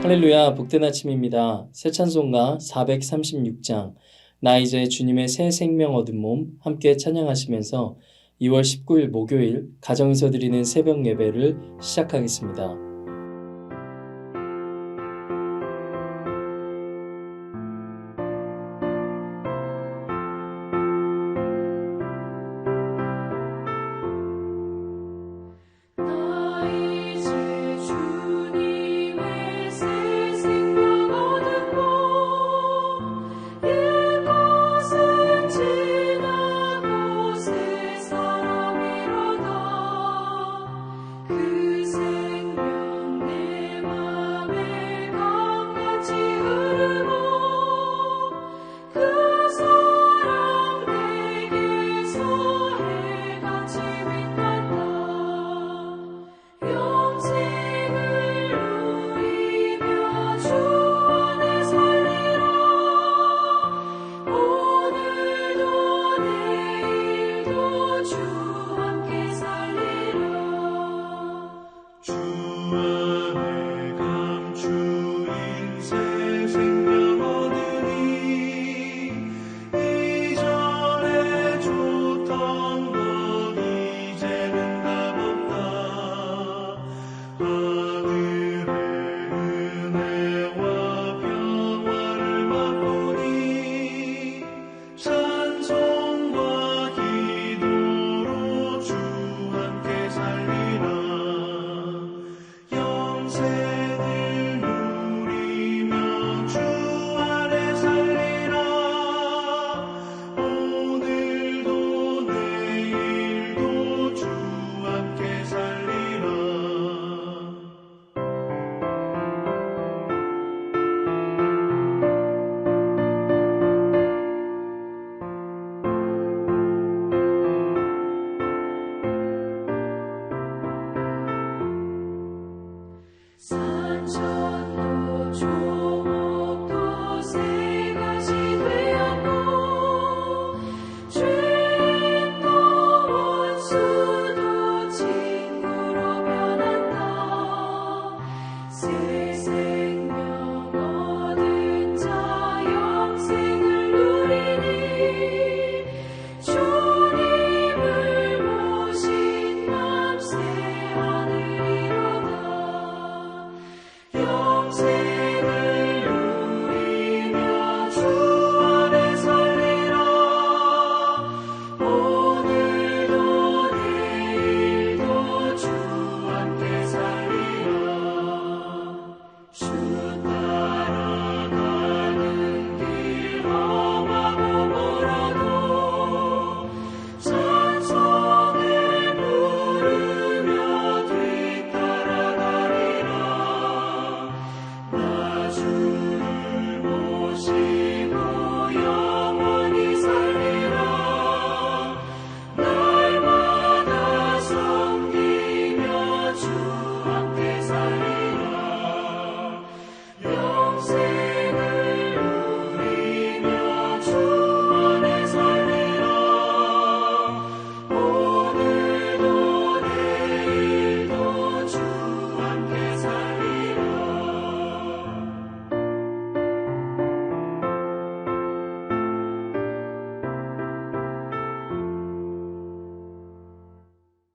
할렐루야, 복된 아침입니다. 새 찬송가 436장, 나 이제 주님의 새 생명 얻은 몸 함께 찬양하시면서 2월 19일 목요일 가정에서 드리는 새벽 예배를 시작하겠습니다.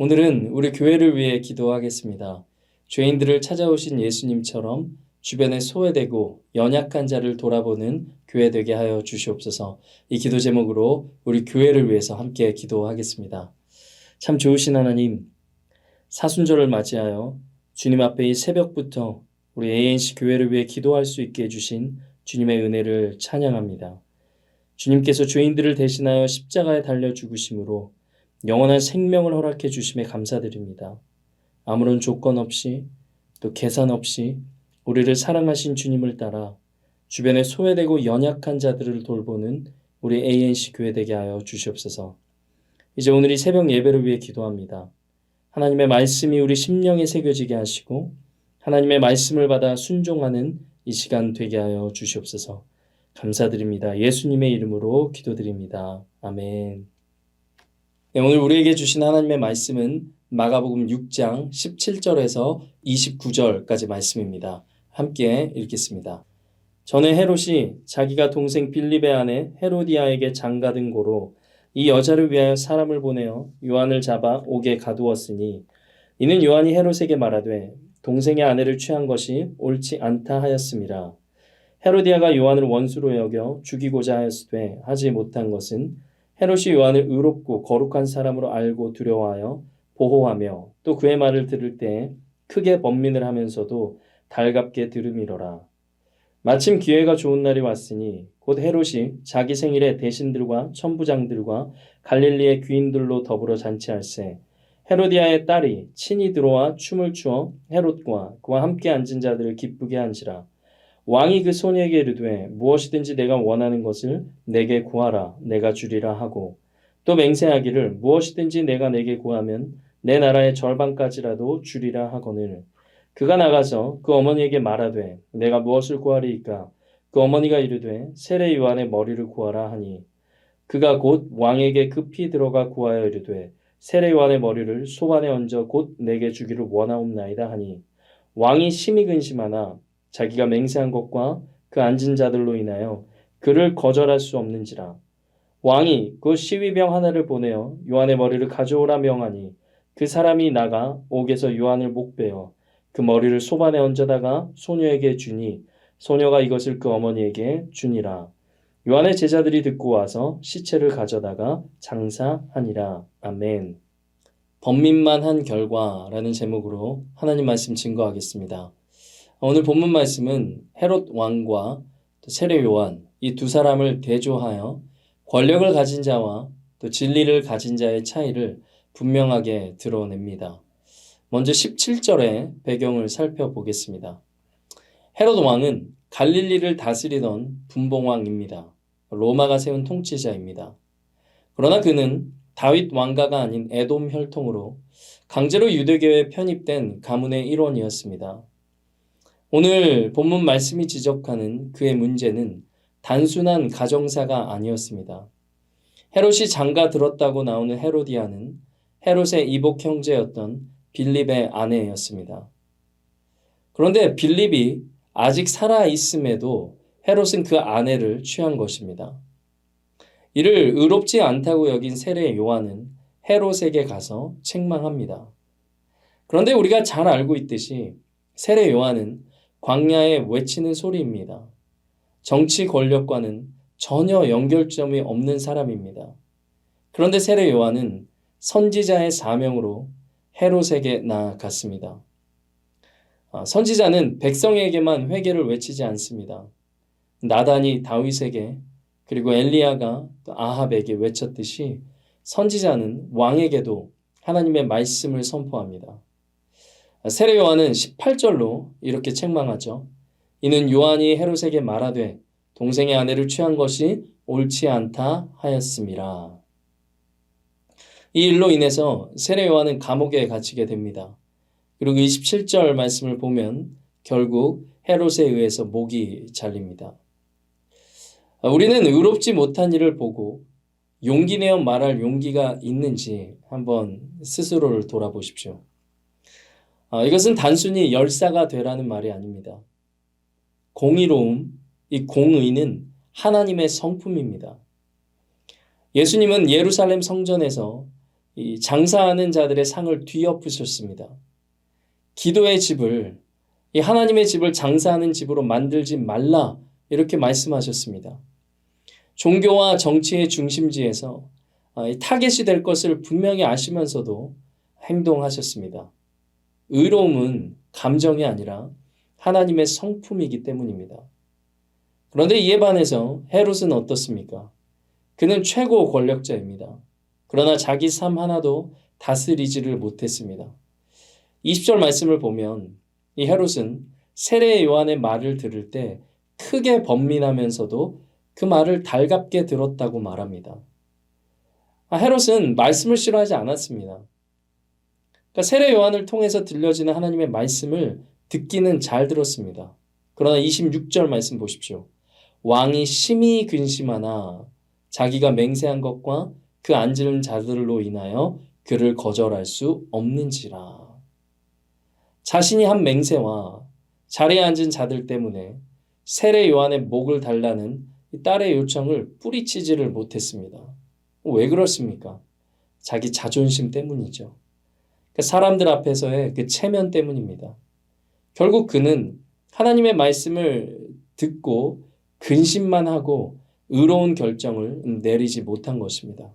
오늘은 우리 교회를 위해 기도하겠습니다. 죄인들을 찾아오신 예수님처럼 주변에 소외되고 연약한 자를 돌아보는 교회 되게 하여 주시옵소서. 이 기도 제목으로 우리 교회를 위해서 함께 기도하겠습니다. 참 좋으신 하나님, 사순절을 맞이하여 주님 앞에 이 새벽부터 우리 ANC 교회를 위해 기도할 수 있게 해주신 주님의 은혜를 찬양합니다. 주님께서 죄인들을 대신하여 십자가에 달려 죽으심으로 영원한 생명을 허락해 주심에 감사드립니다. 아무런 조건 없이 또 계산 없이 우리를 사랑하신 주님을 따라 주변에 소외되고 연약한 자들을 돌보는 우리 ANC 교회 되게 하여 주시옵소서. 이제 오늘 이 새벽 예배를 위해 기도합니다. 하나님의 말씀이 우리 심령에 새겨지게 하시고 하나님의 말씀을 받아 순종하는 이 시간 되게 하여 주시옵소서. 감사드립니다. 예수님의 이름으로 기도드립니다. 아멘. 네, 오늘 우리에게 주신 하나님의 말씀은 마가복음 6장 17절에서 29절까지 말씀입니다. 함께 읽겠습니다. 전에 헤롯이 자기가 동생 빌립의 아내 헤로디아에게 장가든 고로 이 여자를 위하여 사람을 보내어 요한을 잡아 옥에 가두었으니 이는 요한이 헤롯에게 말하되 동생의 아내를 취한 것이 옳지 않다 하였음이라. 헤로디아가 요한을 원수로 여겨 죽이고자 하였으되 하지 못한 것은 헤롯이 요한을 의롭고 거룩한 사람으로 알고 두려워하여 보호하며 또 그의 말을 들을 때에 크게 번민을 하면서도 달갑게 들음이로라. 마침 기회가 좋은 날이 왔으니 곧 헤롯이 자기 생일에 대신들과 천부장들과 갈릴리의 귀인들로 더불어 잔치할세 헤로디아의 딸이 친히 들어와 춤을 추어 헤롯과 그와 함께 앉은 자들을 기쁘게 한지라. 왕이 그 소녀에게 이르되 무엇이든지 내가 원하는 것을 내게 구하라 내가 주리라 하고 또 맹세하기를 무엇이든지 내가 내게 구하면 내 나라의 절반까지라도 주리라 하거늘. 그가 나가서 그 어머니에게 말하되 내가 무엇을 구하리이까. 그 어머니가 이르되 세례 요한의 머리를 구하라 하니 그가 곧 왕에게 급히 들어가 구하여 이르되 세례 요한의 머리를 소반에 얹어 곧 내게 주기를 원하옵나이다 하니 왕이 심히 근심하나 자기가 맹세한 것과 그 앉은 자들로 인하여 그를 거절할 수 없는지라. 왕이 그 시위병 하나를 보내어 요한의 머리를 가져오라 명하니 그 사람이 나가 옥에서 요한을 목베어 그 머리를 소반에 얹어다가 소녀에게 주니 소녀가 이것을 그 어머니에게 주니라. 요한의 제자들이 듣고 와서 시체를 가져다가 장사하니라. 아멘. 번민만 한 결과라는 제목으로 하나님 말씀 증거하겠습니다. 오늘 본문 말씀은 헤롯 왕과 세례 요한 이 두 사람을 대조하여 권력을 가진 자와 또 진리를 가진 자의 차이를 분명하게 드러냅니다. 먼저 17절의 배경을 살펴보겠습니다. 헤롯 왕은 갈릴리를 다스리던 분봉왕입니다. 로마가 세운 통치자입니다. 그러나 그는 다윗 왕가가 아닌 에돔 혈통으로 강제로 유대교에 편입된 가문의 일원이었습니다. 오늘 본문 말씀이 지적하는 그의 문제는 단순한 가정사가 아니었습니다. 헤롯이 장가 들었다고 나오는 헤로디아는 헤롯의 이복 형제였던 빌립의 아내였습니다. 그런데 빌립이 아직 살아 있음에도 헤롯은 그 아내를 취한 것입니다. 이를 의롭지 않다고 여긴 세례 요한은 헤롯에게 가서 책망합니다. 그런데 우리가 잘 알고 있듯이 세례 요한은 광야에 외치는 소리입니다. 정치 권력과는 전혀 연결점이 없는 사람입니다. 그런데 세례 요한은 선지자의 사명으로 헤롯에게 나아갔습니다. 선지자는 백성에게만 회개를 외치지 않습니다. 나단이 다윗에게 그리고 엘리야가 아합에게 외쳤듯이 선지자는 왕에게도 하나님의 말씀을 선포합니다. 세례 요한은 18절로 이렇게 책망하죠. 이는 요한이 헤롯에게 말하되 동생의 아내를 취한 것이 옳지 않다 하였음이라. 이 일로 인해서 세례 요한은 감옥에 갇히게 됩니다. 그리고 27절 말씀을 보면 결국 헤롯에 의해서 목이 잘립니다. 우리는 의롭지 못한 일을 보고 용기 내어 말할 용기가 있는지 한번 스스로를 돌아보십시오. 이것은 단순히 열사가 되라는 말이 아닙니다. 공의로움, 이 공의는 하나님의 성품입니다. 예수님은 예루살렘 성전에서 이 장사하는 자들의 상을 뒤엎으셨습니다. 기도의 집을, 이 하나님의 집을 장사하는 집으로 만들지 말라 이렇게 말씀하셨습니다. 종교와 정치의 중심지에서 타겟이 될 것을 분명히 아시면서도 행동하셨습니다. 의로움은 감정이 아니라 하나님의 성품이기 때문입니다. 그런데 이에 반해서 헤롯은 어떻습니까? 그는 최고 권력자입니다. 그러나 자기 삶 하나도 다스리지를 못했습니다. 20절 말씀을 보면 이 헤롯은 세례 요한의 말을 들을 때 크게 번민하면서도 그 말을 달갑게 들었다고 말합니다. 헤롯은 말씀을 싫어하지 않았습니다. 그러니까 세례 요한을 통해서 들려지는 하나님의 말씀을 듣기는 잘 들었습니다. 그러나 26절 말씀 보십시오. 왕이 심히 근심하나 자기가 맹세한 것과 그 앉은 자들로 인하여 그를 거절할 수 없는지라. 자신이 한 맹세와 자리에 앉은 자들 때문에 세례 요한의 목을 달라는 딸의 요청을 뿌리치지를 못했습니다. 왜 그렇습니까? 자기 자존심 때문이죠. 사람들 앞에서의 그 체면 때문입니다. 결국 그는 하나님의 말씀을 듣고 근심만 하고 의로운 결정을 내리지 못한 것입니다.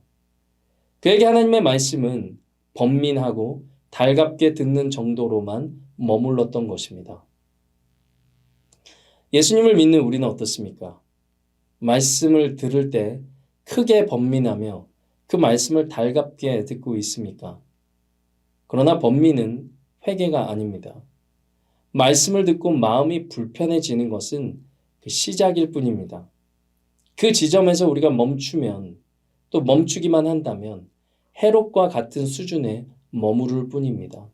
그에게 하나님의 말씀은 번민하고 달갑게 듣는 정도로만 머물렀던 것입니다. 예수님을 믿는 우리는 어떻습니까? 말씀을 들을 때 크게 번민하며 그 말씀을 달갑게 듣고 있습니까? 그러나 번민은 회개가 아닙니다. 말씀을 듣고 마음이 불편해지는 것은 그 시작일 뿐입니다. 그 지점에서 우리가 멈추면, 또 멈추기만 한다면 해롭과 같은 수준에 머무를 뿐입니다.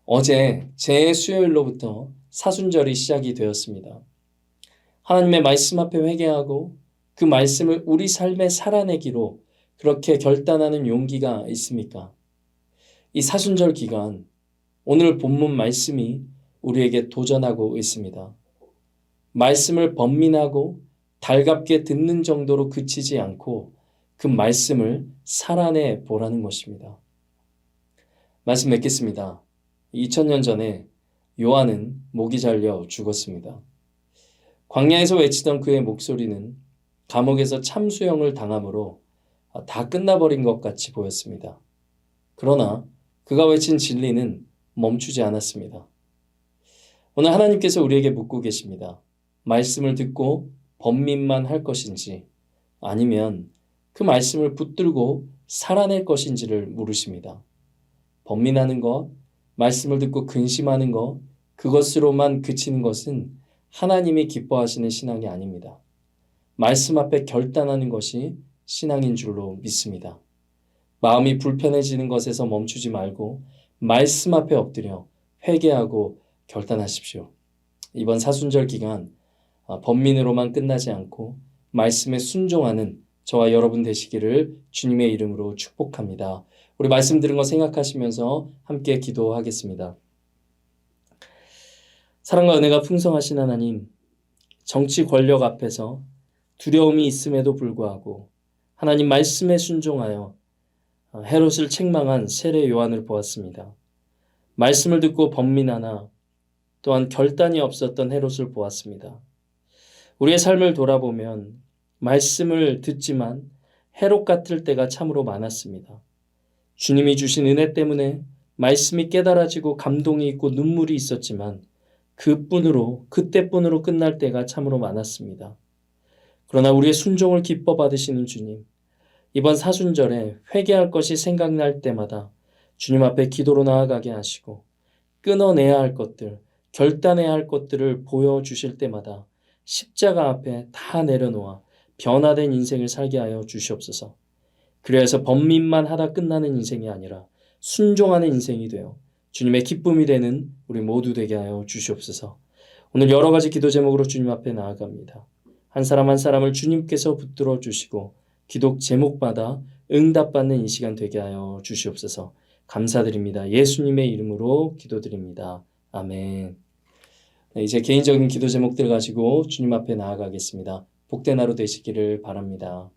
어제 재수요일로부터 사순절이 시작이 되었습니다. 하나님의 말씀 앞에 회개하고 그 말씀을 우리 삶에 살아내기로 그렇게 결단하는 용기가 있습니까? 이 사순절 기간, 오늘 본문 말씀이 우리에게 도전하고 있습니다. 말씀을 번민하고 달갑게 듣는 정도로 그치지 않고 그 말씀을 살아내 보라는 것입니다. 말씀 맺겠습니다. 2000년 전에 요한은 목이 잘려 죽었습니다. 광야에서 외치던 그의 목소리는 감옥에서 참수형을 당함으로 다 끝나버린 것 같이 보였습니다. 그러나 그가 외친 진리는 멈추지 않았습니다. 오늘 하나님께서 우리에게 묻고 계십니다. 말씀을 듣고 번민만 할 것인지 아니면 그 말씀을 붙들고 살아낼 것인지를 물으십니다. 번민하는 것, 말씀을 듣고 근심하는 것, 그것으로만 그치는 것은 하나님이 기뻐하시는 신앙이 아닙니다. 말씀 앞에 결단하는 것이 신앙인 줄로 믿습니다. 마음이 불편해지는 것에서 멈추지 말고 말씀 앞에 엎드려 회개하고 결단하십시오. 이번 사순절 기간 번민으로만 끝나지 않고 말씀에 순종하는 저와 여러분 되시기를 주님의 이름으로 축복합니다. 우리 말씀 들은 거 생각하시면서 함께 기도하겠습니다. 사랑과 은혜가 풍성하신 하나님, 정치 권력 앞에서 두려움이 있음에도 불구하고 하나님 말씀에 순종하여 헤롯을 책망한 세례 요한을 보았습니다. 말씀을 듣고 번민하나 또한 결단이 없었던 헤롯을 보았습니다. 우리의 삶을 돌아보면 말씀을 듣지만 헤롯 같을 때가 참으로 많았습니다. 주님이 주신 은혜 때문에 말씀이 깨달아지고 감동이 있고 눈물이 있었지만 그때뿐으로 끝날 때가 참으로 많았습니다. 그러나 우리의 순종을 기뻐 받으시는 주님, 이번 사순절에 회개할 것이 생각날 때마다 주님 앞에 기도로 나아가게 하시고 끊어내야 할 것들, 결단해야 할 것들을 보여주실 때마다 십자가 앞에 다 내려놓아 변화된 인생을 살게 하여 주시옵소서. 그래서 번민만 하다 끝나는 인생이 아니라 순종하는 인생이 되어 주님의 기쁨이 되는 우리 모두 되게 하여 주시옵소서. 오늘 여러 가지 기도 제목으로 주님 앞에 나아갑니다. 한 사람 한 사람을 주님께서 붙들어 주시고 기도 제목마다 응답받는 이 시간 되게 하여 주시옵소서. 감사드립니다. 예수님의 이름으로 기도드립니다. 아멘. 네, 이제 개인적인 기도 제목들 가지고 주님 앞에 나아가겠습니다. 복된 하루 되시기를 바랍니다.